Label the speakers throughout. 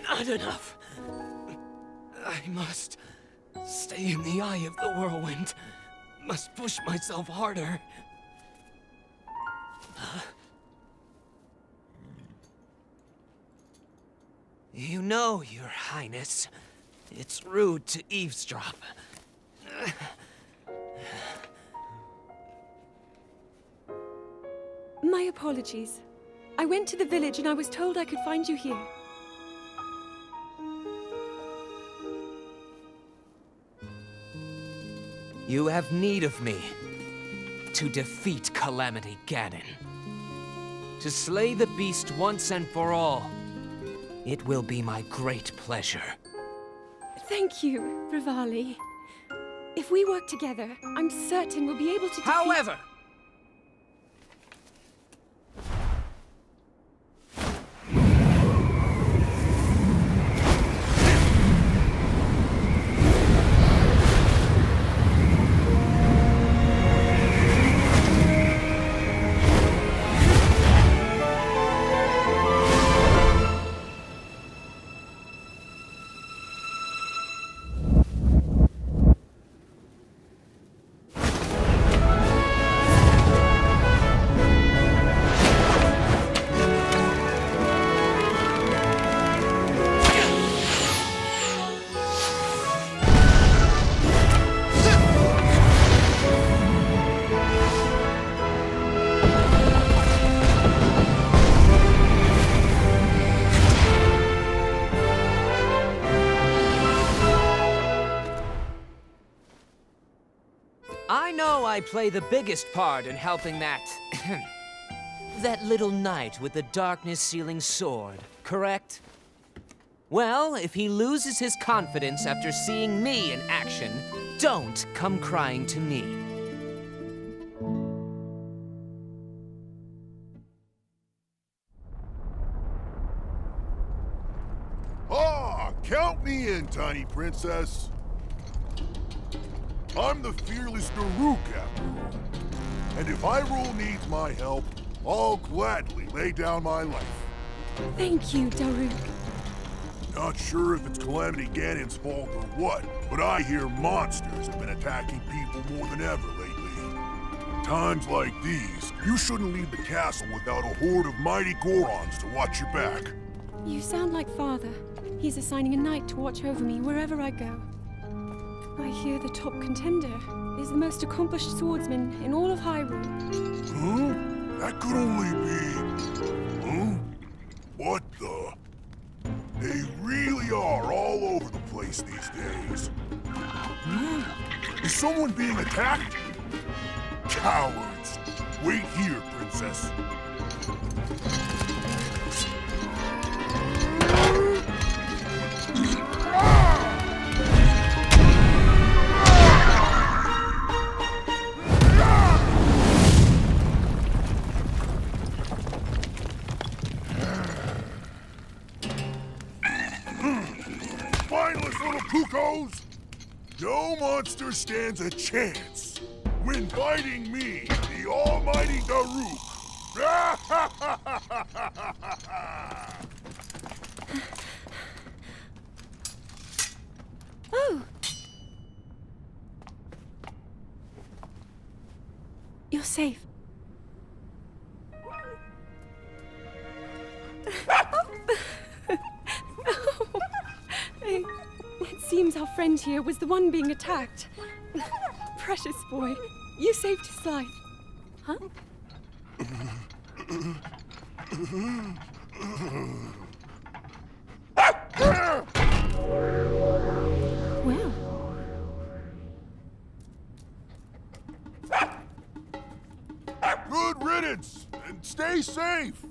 Speaker 1: Not enough. I must stay in the eye of the whirlwind. Must push myself harder. You know, Your Highness, it's rude to eavesdrop.
Speaker 2: My apologies. I went to the village and I was told I could find you here.
Speaker 1: You have need of me to defeat Calamity Ganon. To slay the beast once and for all. It will be my great pleasure.
Speaker 2: Thank you, Rivali. If we work together, I'm certain we'll be able to defeat—
Speaker 1: However, I know I play the biggest part in helping that little knight with the darkness-sealing sword, correct? Well, if he loses his confidence after seeing me in action, don't come crying to me.
Speaker 3: Ah, count me in, tiny princess. I'm the fearless Daruk, after all. And if Hyrule needs my help, I'll gladly lay down my life.
Speaker 2: Thank you, Daruk.
Speaker 3: Not sure if it's Calamity Ganon's fault or what, but I hear monsters have been attacking people more than ever lately. Times like these, you shouldn't leave the castle without a horde of mighty Gorons to watch your back.
Speaker 2: You sound like Father. He's assigning a knight to watch over me wherever I go. I hear the top contender is the most accomplished swordsman in all of Hyrule.
Speaker 3: Huh? That could only be... Huh? What the... They really are all over the place these days. Is someone being attacked? Cowards! Wait here, princess. Spineless little cuckoos! No monster stands a chance when fighting me, the almighty Daruk!
Speaker 2: Oh! You're safe. It seems our friend here was the one being attacked. Precious boy, you saved his life. Huh? Well.
Speaker 3: Good riddance, and stay safe!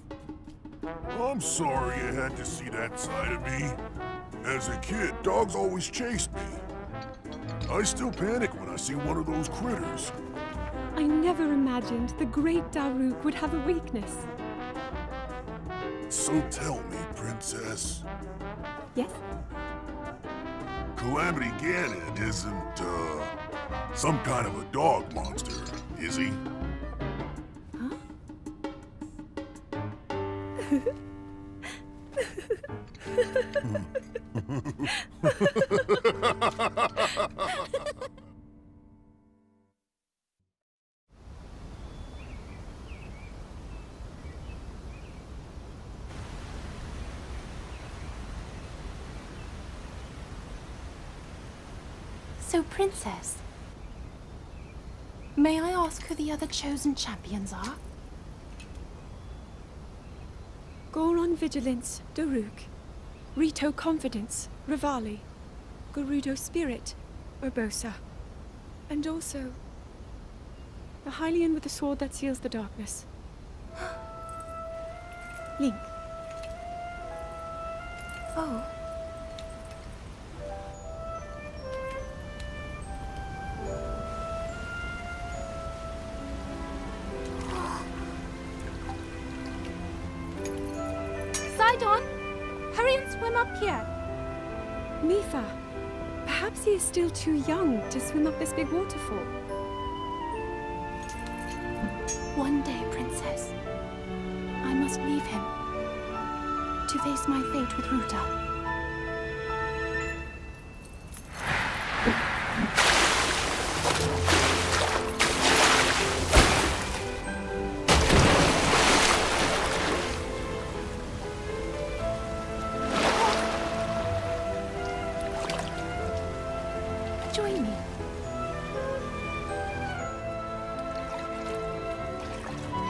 Speaker 3: I'm sorry you had to see that side of me. As a kid, dogs always chased me. I still panic when I see one of those critters.
Speaker 2: I never imagined the great Daruk would have a weakness.
Speaker 3: So tell me, princess.
Speaker 2: Yes?
Speaker 3: Calamity Ganon isn't, some kind of a dog monster, is he?
Speaker 2: Huh?
Speaker 4: So, Princess, may I ask who the other chosen champions are?
Speaker 2: Goron Vigilance, Daruk. Rito Confidence, Rivali. Gerudo Spirit, Urbosa. And also, the Hylian with the sword that seals the darkness. Link.
Speaker 4: Oh. Sidon, hurry and swim up here.
Speaker 2: Mifa. Perhaps he is still too young to swim up this big waterfall.
Speaker 4: One day, Princess, I must leave him to face my fate with Ruta. Join me.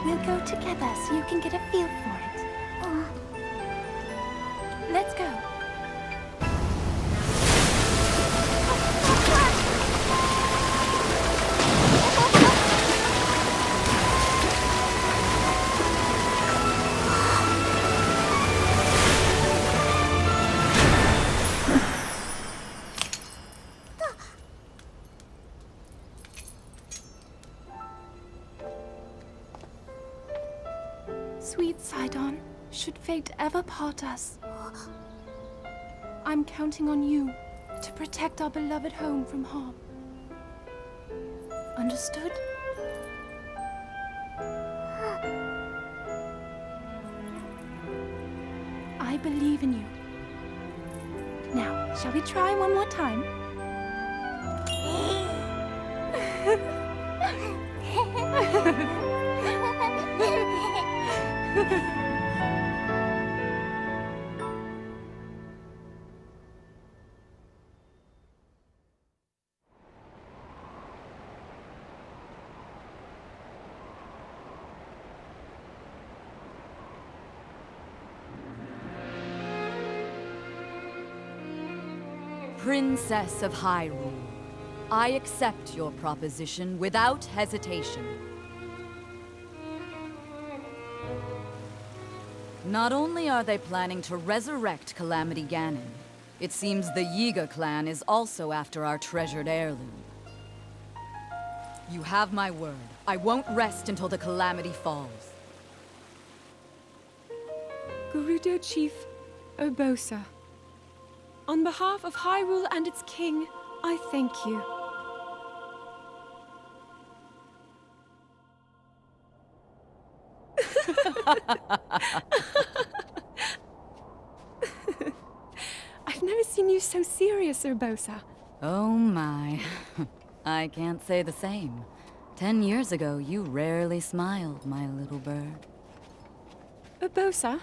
Speaker 4: We'll go together so you can get a feel for it. Let's go. Sweet Sidon, should fate ever part us, I'm counting on you to protect our beloved home from harm. Understood? I believe in you. Now, shall we try one more time?
Speaker 5: Princess of Hyrule, I accept your proposition without hesitation. Not only are they planning to resurrect Calamity Ganon, it seems the Yiga clan is also after our treasured heirloom. You have my word. I won't rest until the Calamity falls.
Speaker 2: Gerudo Chief Urbosa. On behalf of Hyrule and its king, I thank you. I've never seen you so serious, Urbosa.
Speaker 5: Oh my. I can't say the same. 10 years ago, you rarely smiled, my little bird.
Speaker 2: Urbosa,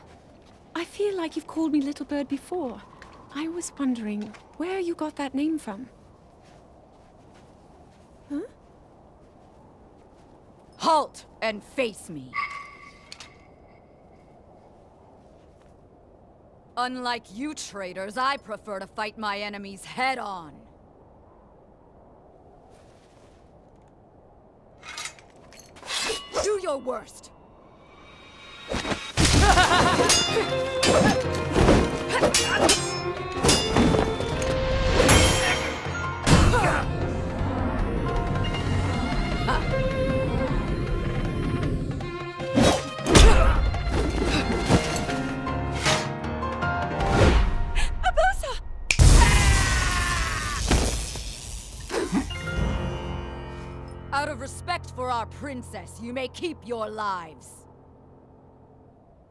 Speaker 2: I feel like you've called me Little Bird before. I was wondering where you got that name from. Huh?
Speaker 5: Halt and face me. Unlike you traitors, I prefer to fight my enemies head on. Do your worst. Out of respect for our princess, you may keep your lives.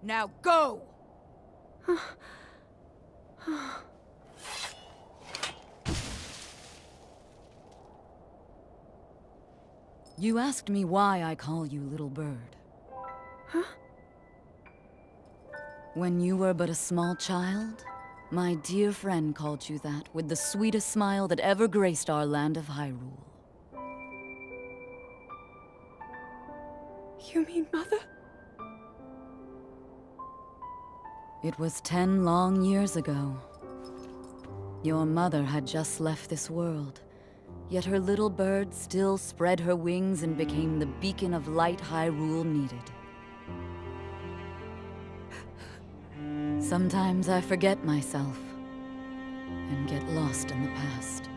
Speaker 5: Now go! You asked me why I call you Little Bird.
Speaker 2: Huh?
Speaker 5: When you were but a small child, my dear friend called you that with the sweetest smile that ever graced our land of Hyrule.
Speaker 2: You mean Mother?
Speaker 5: It was 10 long years ago. Your mother had just left this world, yet her little bird still spread her wings and became the beacon of light Hyrule needed. Sometimes I forget myself and get lost in the past.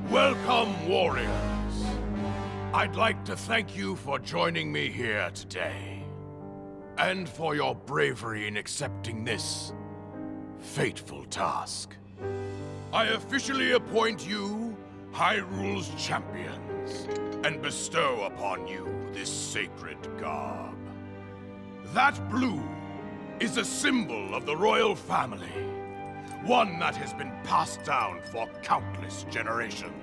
Speaker 6: Welcome, warriors. I'd like to thank you for joining me here today, and for your bravery in accepting this fateful task. I officially appoint you Hyrule's champions, and bestow upon you this sacred garb. That blue is a symbol of the royal family, one that has been passed down for countless generations.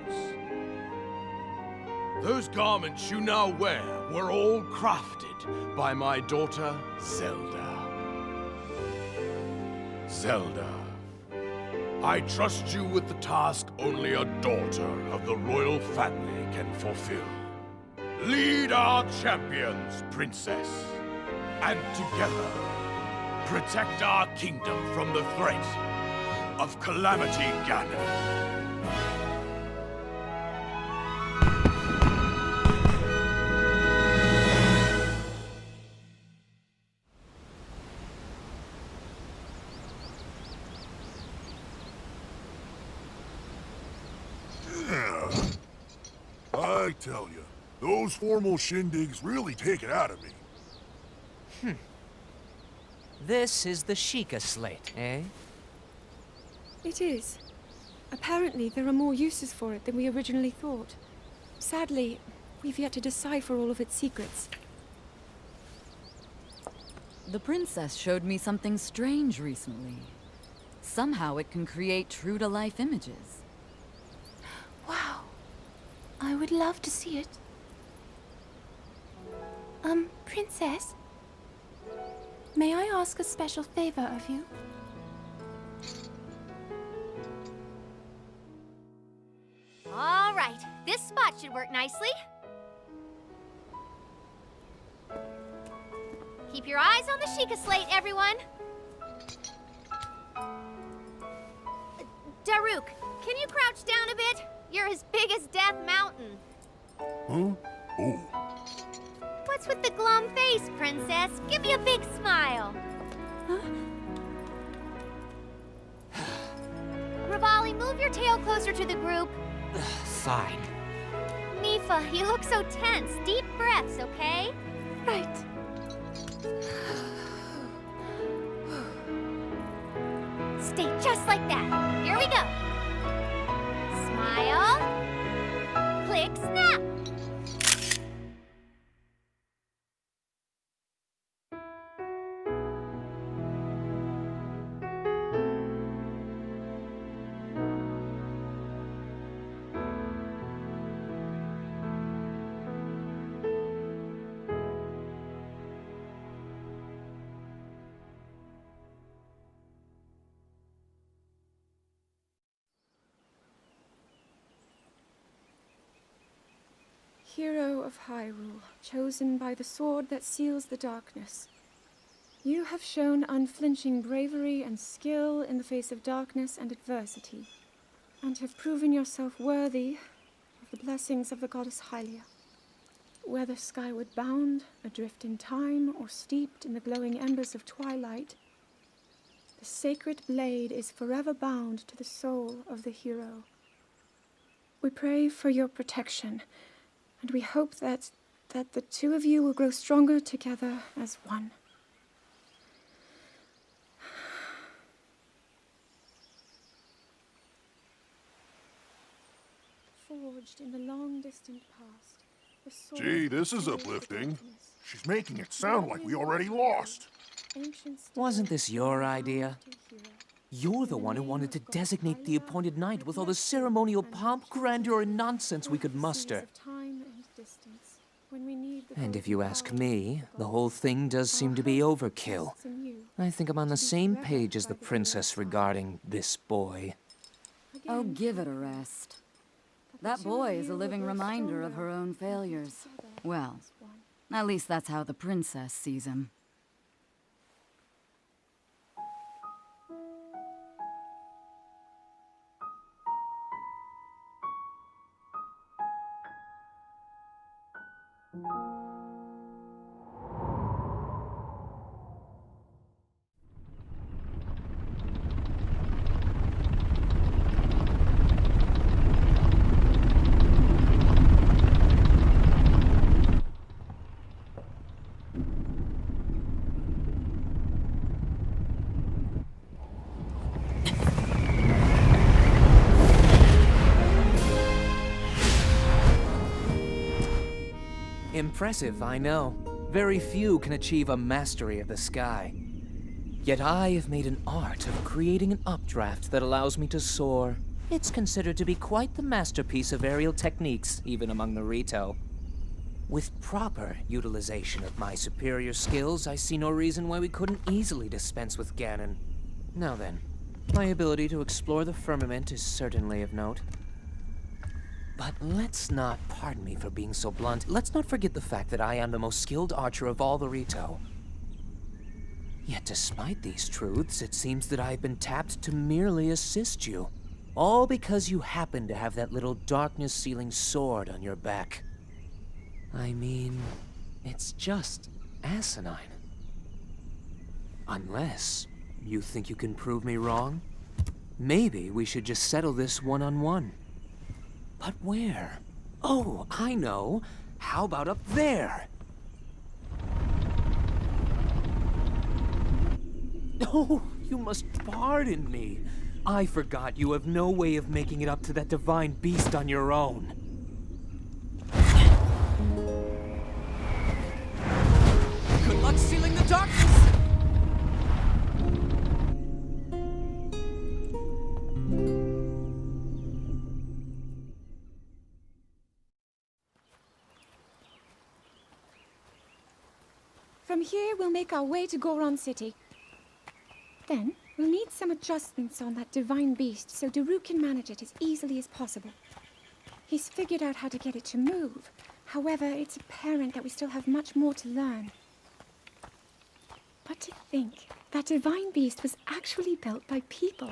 Speaker 6: Those garments you now wear were all crafted by my daughter, Zelda. Zelda, I trust you with the task only a daughter of the royal family can fulfill. Lead our champions, Princess, and together, protect our kingdom from the threat of Calamity Ganon.
Speaker 3: I tell you, those formal shindigs really take it out of me.
Speaker 1: This is the Sheikah slate, eh?
Speaker 2: It is. Apparently, there are more uses for it than we originally thought. Sadly, we've yet to decipher all of its secrets.
Speaker 5: The princess showed me something strange recently. Somehow it can create true-to-life images.
Speaker 4: Wow. I would love to see it. Princess? May I ask a special favor of you?
Speaker 7: All right, this spot should work nicely. Keep your eyes on the Sheikah slate, everyone. Daruk, can you crouch down a bit? You're as big as Death Mountain.
Speaker 3: Huh? Oh.
Speaker 7: What's with the glum face, Princess? Give me a big smile. Rivali, move your tail closer to the group.
Speaker 1: Fine.
Speaker 7: Mifa, you look so tense. Deep breaths, okay?
Speaker 2: Right.
Speaker 7: Stay just like that. Here we go. Smile. Click, snap.
Speaker 2: Hero of Hyrule, chosen by the sword that seals the darkness. You have shown unflinching bravery and skill in the face of darkness and adversity, and have proven yourself worthy of the blessings of the goddess Hylia. Whether skyward bound, adrift in time, or steeped in the glowing embers of twilight, the sacred blade is forever bound to the soul of the hero. We pray for your protection, and we hope that that the two of you will grow stronger together as one. Forged in the long distant past, the sword
Speaker 3: Gee, this is
Speaker 2: of the
Speaker 3: uplifting.
Speaker 2: darkness.
Speaker 3: She's making it sound like we already lost.
Speaker 2: Ancient steel
Speaker 1: Wasn't this your
Speaker 2: bound
Speaker 1: idea?
Speaker 2: to hero.
Speaker 1: You're the
Speaker 2: In
Speaker 1: one who
Speaker 2: name
Speaker 1: wanted to
Speaker 2: of God,
Speaker 1: designate the
Speaker 2: Hylia,
Speaker 1: appointed knight with all the
Speaker 2: bless you
Speaker 1: ceremonial
Speaker 2: and
Speaker 1: pomp,
Speaker 2: choose
Speaker 1: grandeur, and
Speaker 2: you.
Speaker 1: nonsense we could
Speaker 2: Prophecies
Speaker 1: muster.
Speaker 2: of time and distance, when we need the
Speaker 1: And if
Speaker 2: golden
Speaker 1: you ask
Speaker 2: power
Speaker 1: me,
Speaker 2: of
Speaker 1: the
Speaker 2: gods.
Speaker 1: whole thing does seem
Speaker 2: Our
Speaker 1: to be
Speaker 2: hope
Speaker 1: overkill.
Speaker 2: rests in you.
Speaker 1: I think I'm on the
Speaker 2: To be
Speaker 1: same
Speaker 2: forever
Speaker 1: page as
Speaker 2: by
Speaker 1: the
Speaker 2: the
Speaker 1: princess
Speaker 2: hero's side.
Speaker 1: regarding this boy.
Speaker 5: Oh,
Speaker 2: Again,
Speaker 5: give it a
Speaker 2: conqueror,
Speaker 5: rest.
Speaker 2: that the
Speaker 5: That
Speaker 2: two of
Speaker 5: boy is
Speaker 2: you
Speaker 5: a
Speaker 2: will
Speaker 5: living
Speaker 2: grow
Speaker 5: reminder of
Speaker 2: stronger
Speaker 5: her own
Speaker 2: and come
Speaker 5: failures.
Speaker 2: together
Speaker 5: Well,
Speaker 2: as one.
Speaker 5: at least that's how the princess sees him.
Speaker 1: Impressive, I know. Very few can achieve a mastery of the sky. Yet I have made an art of creating an updraft that allows me to soar. It's considered to be quite the masterpiece of aerial techniques, even among the Rito. With proper utilization of my superior skills, I see no reason why we couldn't easily dispense with Ganon. Now then, my ability to explore the firmament is certainly of note. But let's not, pardon me for being so blunt, let's not forget the fact that I am the most skilled archer of all the Rito. Yet despite these truths, it seems that I've been tapped to merely assist you. All because you happen to have that little darkness-sealing sword on your back. I mean, it's just asinine. Unless you think you can prove me wrong? Maybe we should just settle this one-on-one. But where? Oh, I know. How about up there? Oh, you must pardon me. I forgot you have no way of making it up to that divine beast on your own. Good luck sealing the darkness!
Speaker 2: From here, we'll make our way to Goron City. Then, we'll need some adjustments on that divine beast so Daruk can manage it as easily as possible. He's figured out how to get it to move. However, it's apparent that we still have much more to learn. But to think that divine beast was actually built by people.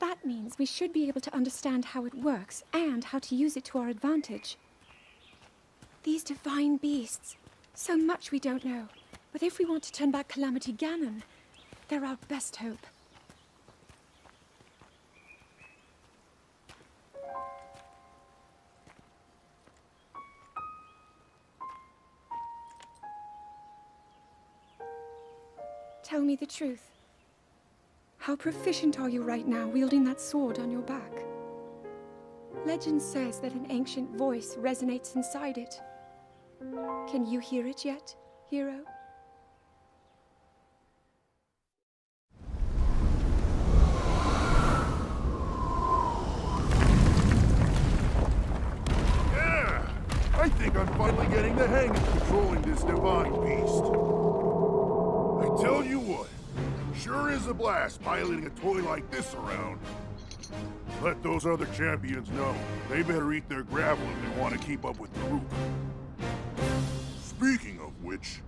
Speaker 2: That means we should be able to understand how it works and how to use it to our advantage. These divine beasts, so much we don't know. But if we want to turn back Calamity Ganon, they're our best hope. Tell me the truth. How proficient are you right now wielding that sword on your back? Legend says that an ancient voice resonates inside it. Can you hear it yet, hero?
Speaker 3: Yeah! I think I'm finally getting the hang of controlling this divine beast. I tell you what, sure is a blast piloting a toy like this around. Let those other champions know. They better eat their gravel if they want to keep up with Daruk. Speaking of which,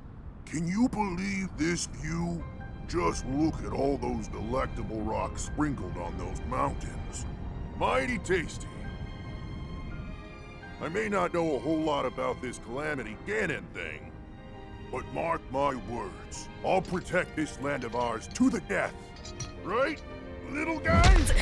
Speaker 3: can you believe this view? Just look at all those delectable rocks sprinkled on those mountains. Mighty tasty. I may not know a whole lot about this Calamity Ganon thing, but mark my words, I'll protect this land of ours to the death. Right, little guys?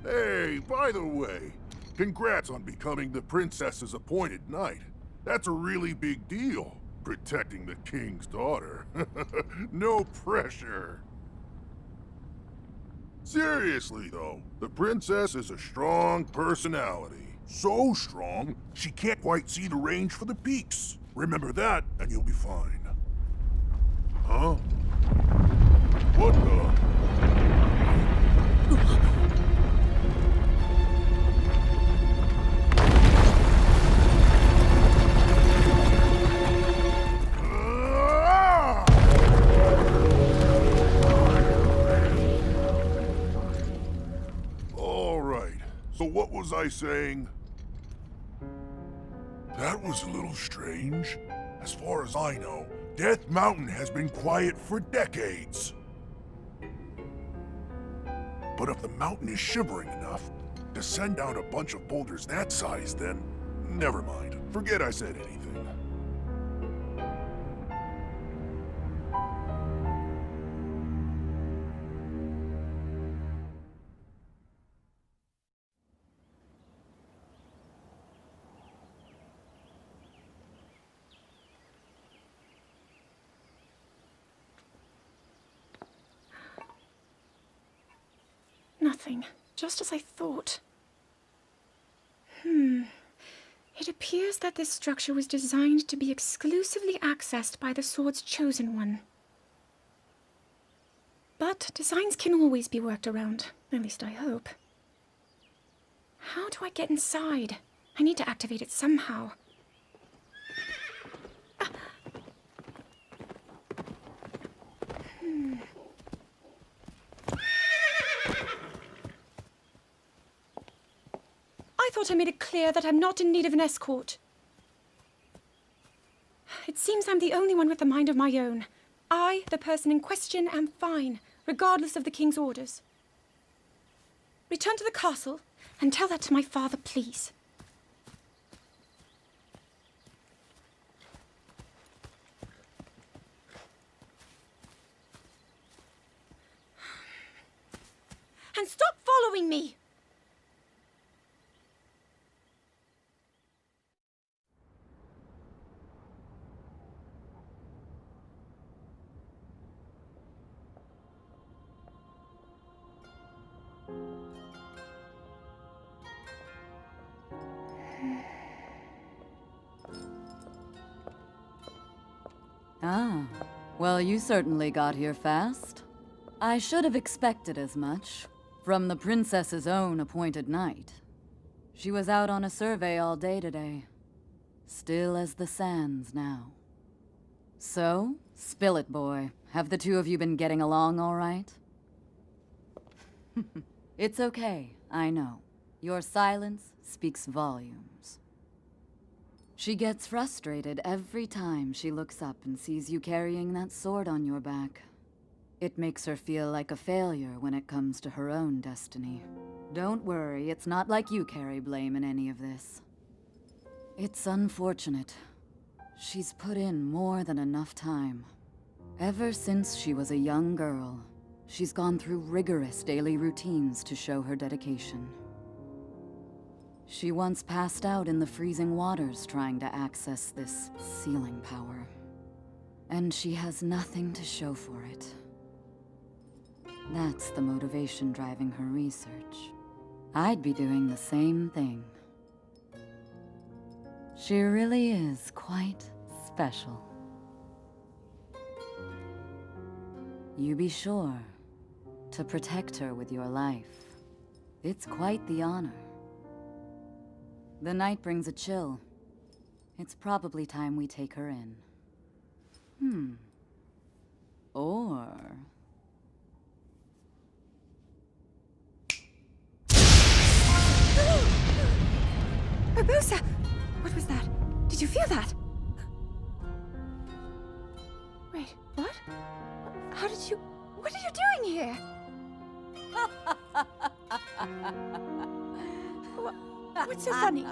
Speaker 3: Hey, by the way, Congrats on becoming the princess's appointed knight. That's a really big deal, protecting the king's daughter. No pressure. Seriously, though, the princess is a strong personality. So strong, she can't quite see the range for the peaks. Remember that, and you'll be fine. Huh? What the? All right, so what was I saying? That was a little strange. As far as I know, Death Mountain has been quiet for decades. But if the mountain is shivering enough to send out a bunch of boulders that size, then never mind. Forget I said anything.
Speaker 2: Nothing. Just as I thought. It appears that this structure was designed to be exclusively accessed by the sword's chosen one. But designs can always be worked around. At least I hope. How do I get inside? I need to activate it somehow. I thought I made it clear that I'm not in need of an escort. It seems I'm the only one with a mind of my own. I, the person in question, am fine, regardless of the king's orders. Return to the castle and tell that to my father, please. And stop following me!
Speaker 5: Ah, well, you certainly got here fast. I should have expected as much. From the princess's own appointed knight. She was out on a survey all day today. Still as the sands now. So, spill it, boy. Have the two of you been getting along all right? It's okay, I know. Your silence speaks volumes. She gets frustrated every time she looks up and sees you carrying that sword on your back. It makes her feel like a failure when it comes to her own destiny. Don't worry, it's not like you carry blame in any of this. It's unfortunate. She's put in more than enough time. Ever since she was a young girl, she's gone through rigorous daily routines to show her dedication. She once passed out in the freezing waters trying to access this sealing power. And she has nothing to show for it. That's the motivation driving her research. I'd be doing the same thing. She really is quite special. You be sure to protect her with your life. It's quite the honor. The night brings a chill. It's probably time we take her in. Or...
Speaker 2: Urbosa! What was that? Did you feel that? Wait, what? How did you... What are you doing here? What's so funny?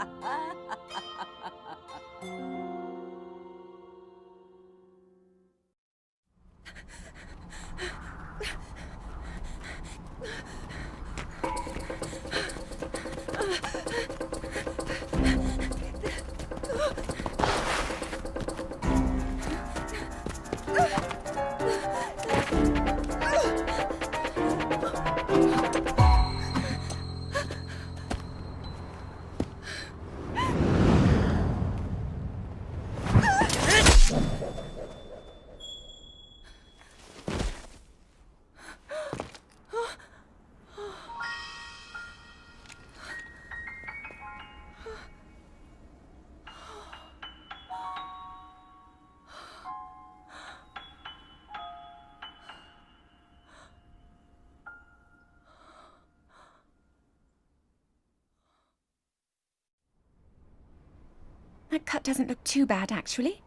Speaker 2: That cut doesn't look too bad, actually.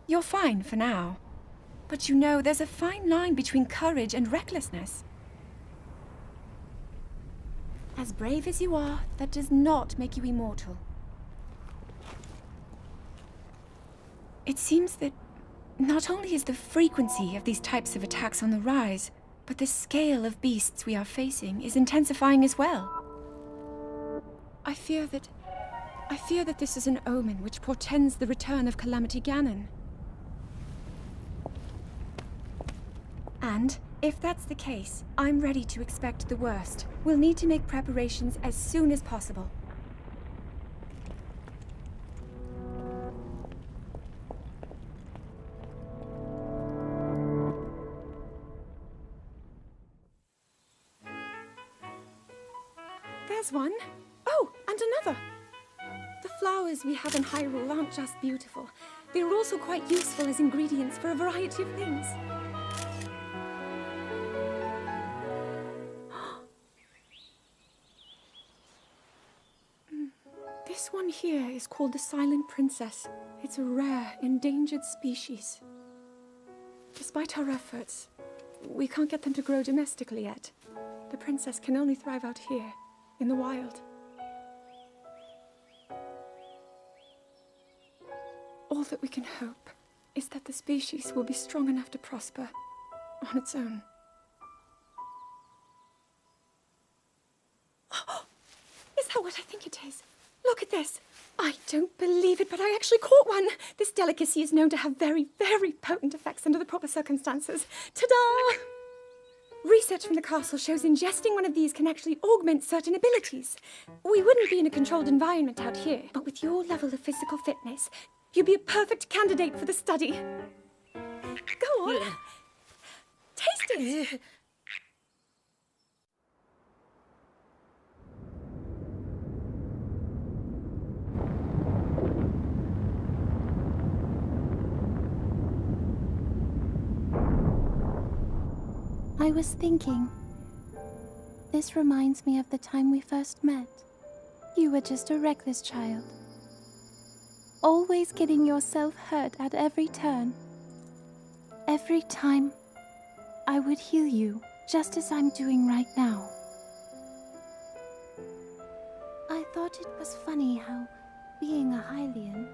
Speaker 2: You're fine for now. But you know, there's a fine line between courage and recklessness. As brave as you are, that does not make you immortal. It seems that not only is the frequency of these types of attacks on the rise, but the scale of beasts we are facing is intensifying as well. I fear that this is an omen which portends the return of Calamity Ganon. And if that's the case, I'm ready to expect the worst. We'll need to make preparations as soon as possible. There's one. Oh, and another. The flowers we have in Hyrule aren't just beautiful. They're also quite useful as ingredients for a variety of things. This one here is called the Silent Princess. It's a rare, endangered species. Despite our efforts, we can't get them to grow domestically yet. The princess can only thrive out here, in the wild. All that we can hope is that the species will be strong enough to prosper on its own. Is that what I think it is? Look at this. I don't believe it, but I actually caught one. This delicacy is known to have very, very potent effects under the proper circumstances. Ta-da! Research from the castle shows ingesting one of these can actually augment certain abilities. We wouldn't be in a controlled environment out here, but with your level of physical fitness, you'd be a perfect candidate for the study. Go on. Taste it.
Speaker 4: I was thinking, this reminds me of the time we first met. You were just a reckless child, always getting yourself hurt at every turn. Every time, I would heal you, just as I'm doing right now. I thought it was funny how, being a Hylian,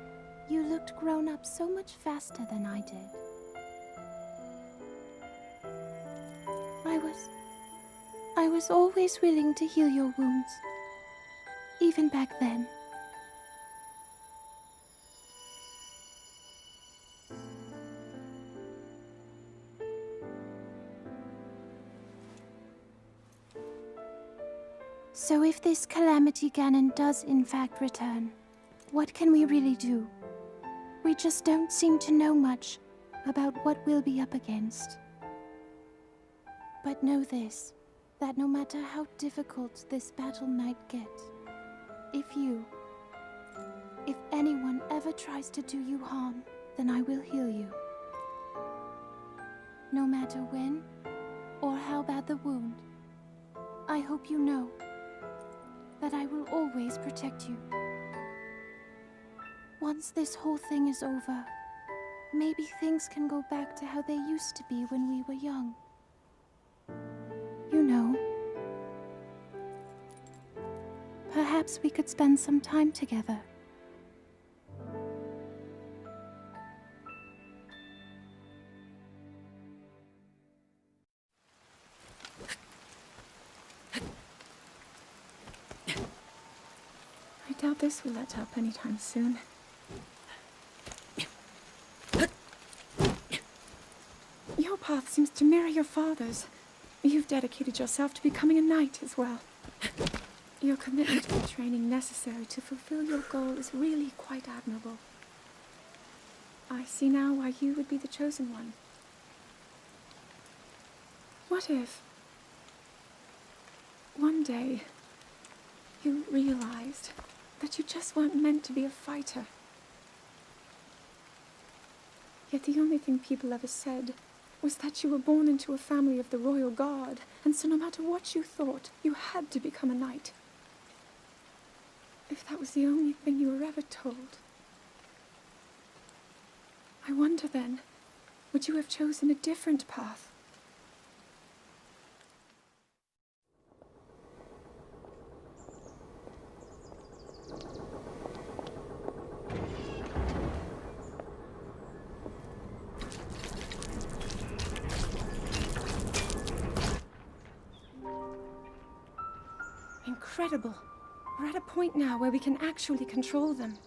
Speaker 4: you looked grown up so much faster than I did. I was always willing to heal your wounds, even back then. So if this Calamity Ganon does in fact return, what can we really do? We just don't seem to know much about what we'll be up against. But know this, that no matter how difficult this battle might get, if anyone ever tries to do you harm, then I will heal you. No matter when or how bad the wound, I hope you know that I will always protect you. Once this whole thing is over, maybe things can go back to how they used to be when we were young. You know, perhaps we could spend some time together.
Speaker 2: I doubt this will let up anytime soon. Your path seems to mirror your father's. You've dedicated yourself to becoming a knight as well. Your commitment to the training necessary to fulfill your goal is really quite admirable. I see now why you would be the chosen one. What if one day you realized that you just weren't meant to be a fighter? Yet the only thing people ever said was that you were born into a family of the royal guard, and so no matter what you thought, you had to become a knight. If that was the only thing you were ever told, I wonder then, would you have chosen a different path? Incredible. We're at a point now where we can actually control them.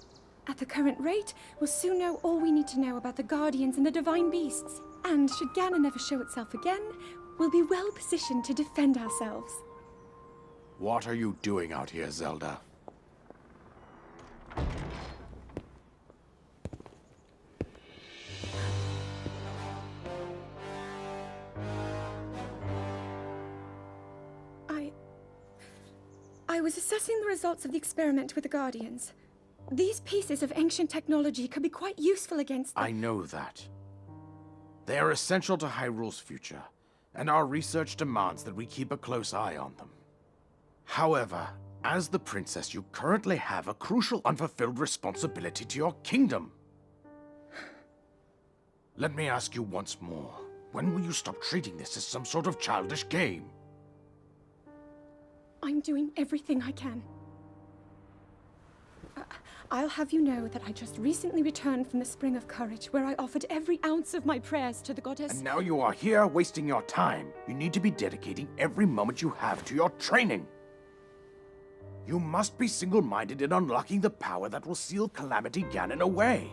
Speaker 2: At the current rate, we'll soon know all we need to know about the Guardians and the Divine Beasts. And should Ganon ever show itself again, we'll be well positioned to defend ourselves.
Speaker 6: What are you doing out here, Zelda?
Speaker 2: I was assessing the results of the experiment with the Guardians. These pieces of ancient technology could be quite useful against them.
Speaker 6: I know that. They are essential to Hyrule's future, and our research demands that we keep a close eye on them. However, as the princess, you currently have a crucial unfulfilled responsibility to your kingdom. Let me ask you once more, when will you stop treating this as some sort of childish game?
Speaker 2: I'm doing everything I can. I'll have you know that I just recently returned from the Spring of Courage, where I offered every ounce of my prayers to the goddess.
Speaker 6: And now you are here wasting your time. You need to be dedicating every moment you have to your training. You must be single-minded in unlocking the power that will seal Calamity Ganon away.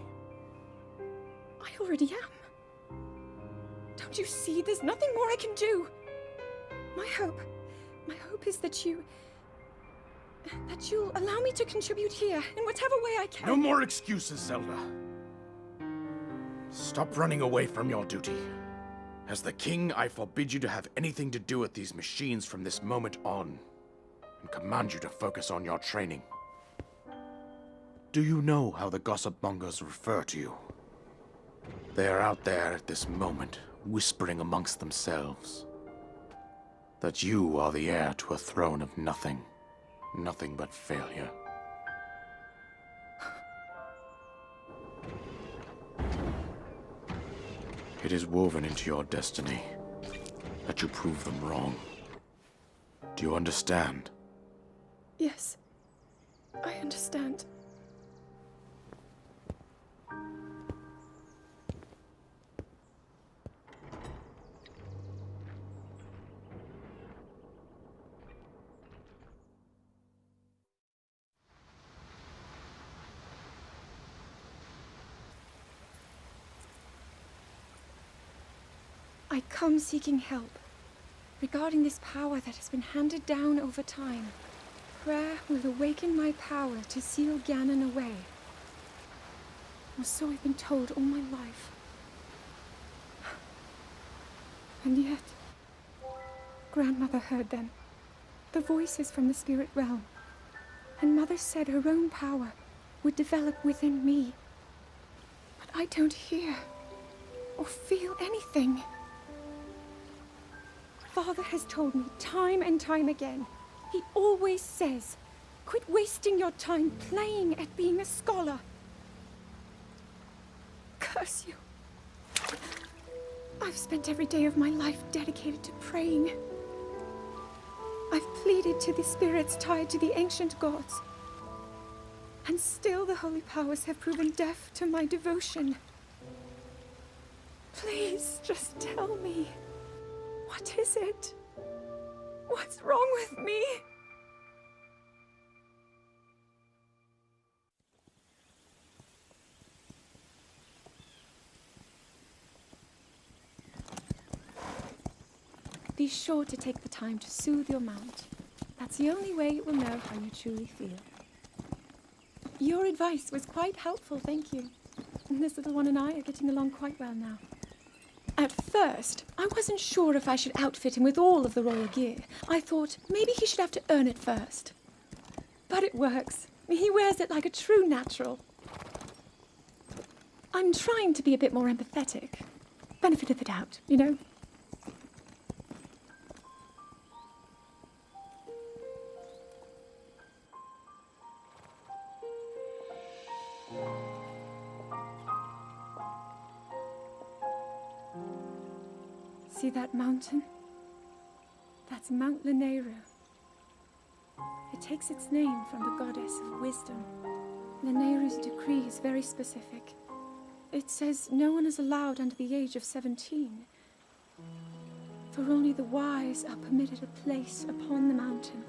Speaker 2: I already am. Don't you see? There's nothing more I can do. My hope is that you'll allow me to contribute here in whatever way I can.
Speaker 6: No more excuses, Zelda. Stop running away from your duty. As the king, I forbid you to have anything to do with these machines from this moment on, and command you to focus on your training. Do you know how the gossip mongers refer to you? They are out there at this moment, whispering amongst themselves that you are the heir to a throne of nothing. Nothing but failure. It is woven into your destiny that you prove them wrong. Do you understand?
Speaker 2: Yes, I understand. I come seeking help regarding this power that has been handed down over time. Prayer will awaken my power to seal Ganon away. Or so I've been told all my life. And yet, Grandmother heard them, the voices from the spirit realm, and Mother said her own power would develop within me. But I don't hear or feel anything. Father has told me time and time again. He always says, quit wasting your time playing at being a scholar. Curse you. I've spent every day of my life dedicated to praying. I've pleaded to the spirits tied to the ancient gods. And still the holy powers have proven deaf to my devotion. Please, just tell me. What is it? What's wrong with me? Be sure to take the time to soothe your mount. That's the only way it will know how you truly feel. Your advice was quite helpful, thank you. This little one and I are getting along quite well now. At first, I wasn't sure if I should outfit him with all of the royal gear. I thought maybe he should have to earn it first. But it works. He wears it like a true natural. I'm trying to be a bit more empathetic. Benefit of the doubt, you know? See that mountain? That's Mount Lanayru. It takes its name from the goddess of wisdom. Lanayru's decree is very specific. It says no one is allowed under the age of 17. For only the wise are permitted a place upon the mountain.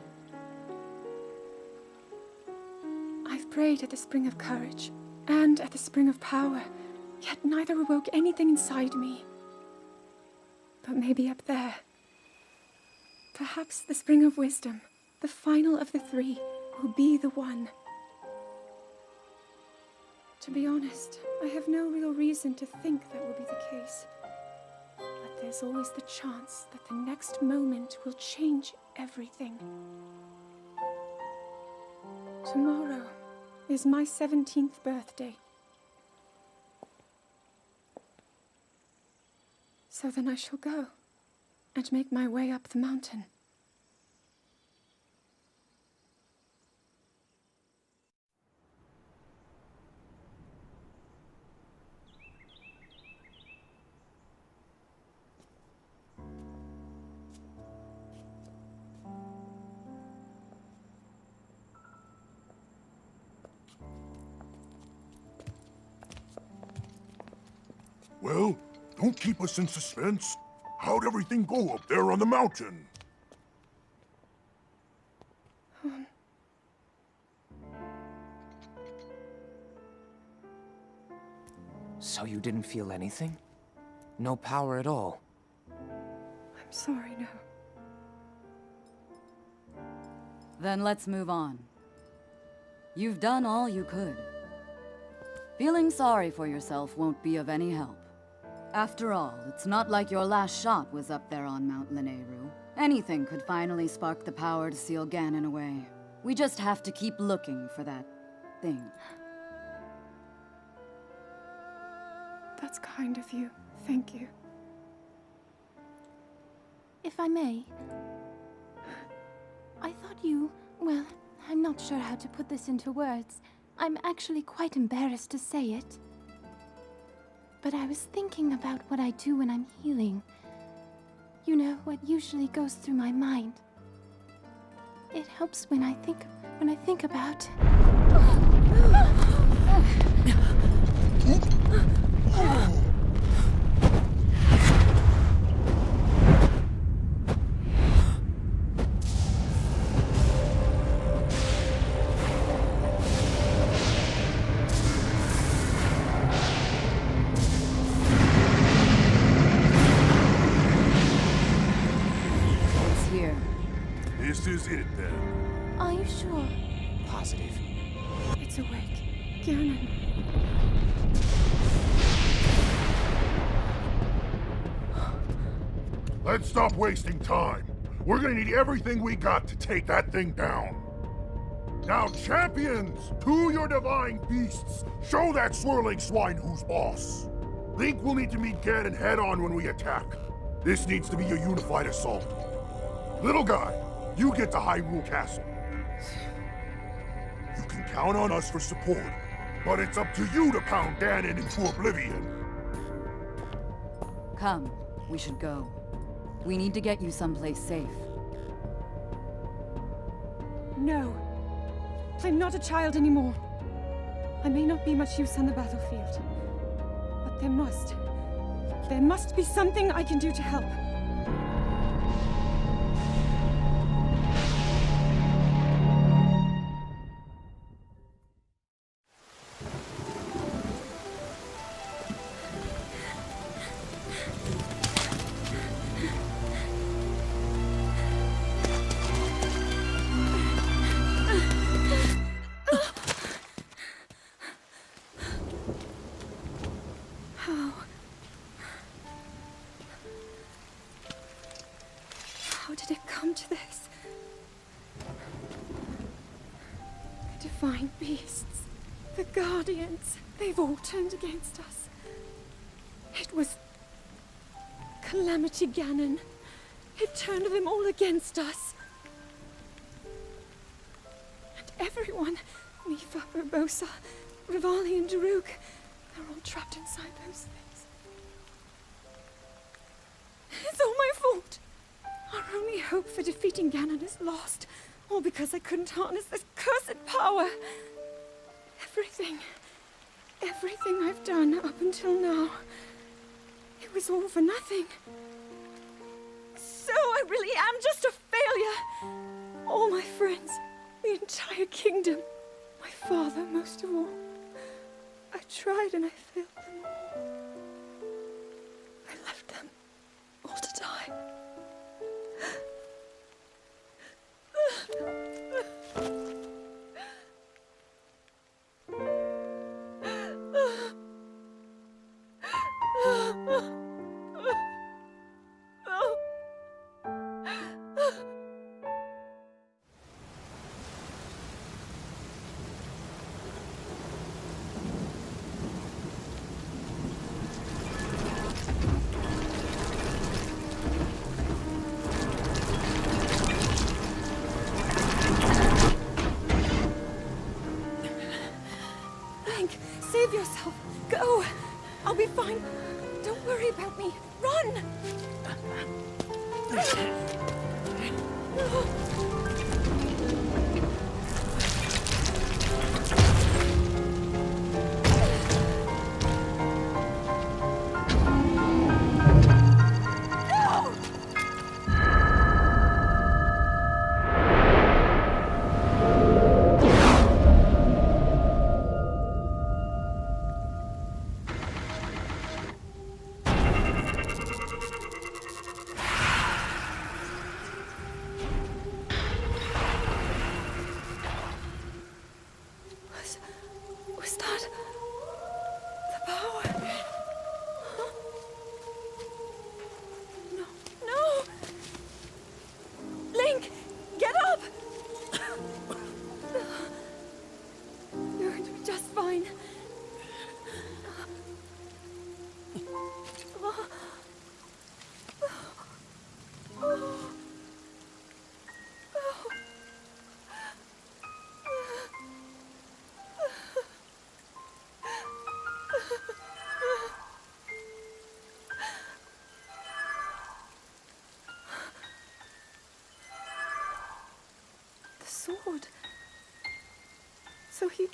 Speaker 2: I've prayed at the Spring of Courage and at the Spring of Power, yet neither awoke anything inside me. But maybe up there. Perhaps the Spring of Wisdom, the final of the three, will be the one. To be honest, I have no real reason to think that will be the case. But there's always the chance that the next moment will change everything. Tomorrow is my 17th birthday. So then I shall go and make my way up the mountain.
Speaker 3: Well, don't keep us in suspense. How'd everything go up there on the mountain?
Speaker 1: So you didn't feel anything? No power at all?
Speaker 2: I'm sorry, no.
Speaker 5: Then let's move on. You've done all you could. Feeling sorry for yourself won't be of any help. After all, it's not like your last shot was up there on Mount Lanayru. Anything could finally spark the power to seal Ganon away. We just have to keep looking for that thing.
Speaker 2: That's kind of you. Thank you.
Speaker 4: If I may, I thought you... well, I'm not sure how to put this into words. I'm actually quite embarrassed to say it. But I was thinking about what I do when I'm healing. You know, what usually goes through my mind. It helps when I think about...
Speaker 3: This is it, then.
Speaker 4: Are you sure?
Speaker 1: Positive.
Speaker 2: It's awake. Ganon.
Speaker 3: Let's stop wasting time. We're gonna need everything we got to take that thing down. Now, champions, to your divine beasts, show that swirling swine who's boss. Link will need to meet Ganon head-on when we attack. This needs to be a unified assault. Little guy, you get to Hyrule Castle. You can count on us for support, but it's up to you to pound Ganon into oblivion.
Speaker 5: Come, we should go. We need to get you someplace safe.
Speaker 2: No. I'm not a child anymore. I may not be much use on the battlefield, but there must be something I can do to help. How did it come to this? The divine beasts, the guardians, they've all turned against us. It was Calamity Ganon. It turned them all against us. And everyone, Mipha, Urbosa, Rivali and Daruk, they're all trapped inside those things. It's all my fault. Our only hope for defeating Ganon is lost. All because I couldn't harness this cursed power. Everything I've done up until now, it was all for nothing. So I really am just a failure. All my friends, the entire kingdom, my father most of all. I tried and I failed them all. I left them all to die. Save yourself. Go. I'll be fine. Don't worry about me. Run! Was that the power? Huh? No, no! Link, get up! You're going to be just fine. Sword. So he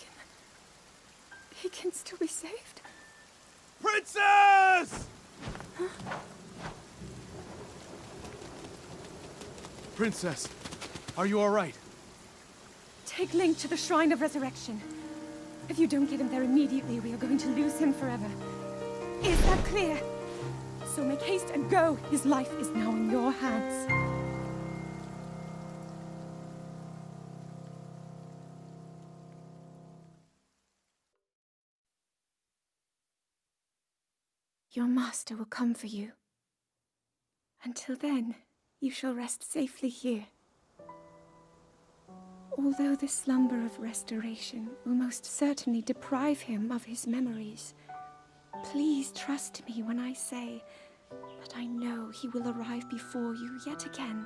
Speaker 2: can still be saved?
Speaker 6: Princess!
Speaker 2: Huh?
Speaker 6: Princess, are you all right?
Speaker 2: Take Link to the Shrine of Resurrection. If you don't get him there immediately, we are going to lose him forever. Is that clear? So make haste and go. His life is now in your hands. Your master will come for you. Until then, you shall rest safely here. Although the slumber of restoration will most certainly deprive him of his memories, please trust me when I say that I know he will arrive before you yet again.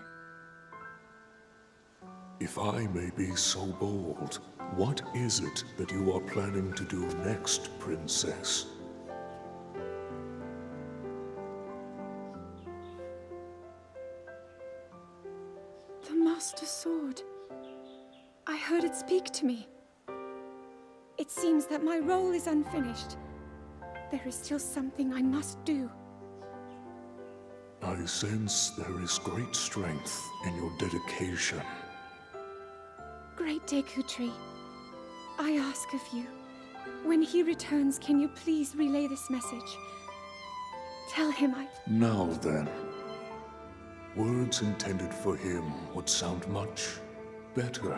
Speaker 3: If I may be so bold, what is it that you are planning to do next, Princess?
Speaker 2: The Master Sword. I heard it speak to me. It seems that my role is unfinished. There is still something I must do.
Speaker 3: I sense there is great strength in your dedication.
Speaker 2: Great Deku Tree, I ask of you, when he returns, can you please relay this message? Tell him
Speaker 3: Now then. Words intended for him would sound much better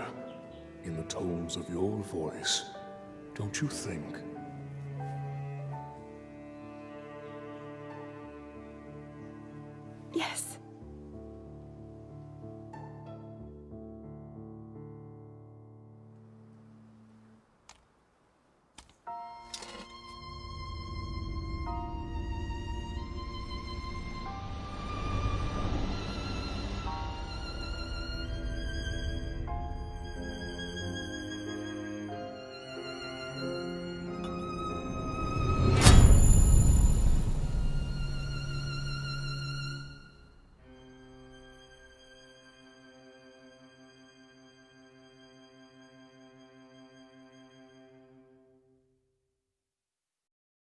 Speaker 3: in the tones of your voice, don't you think?
Speaker 2: Yes.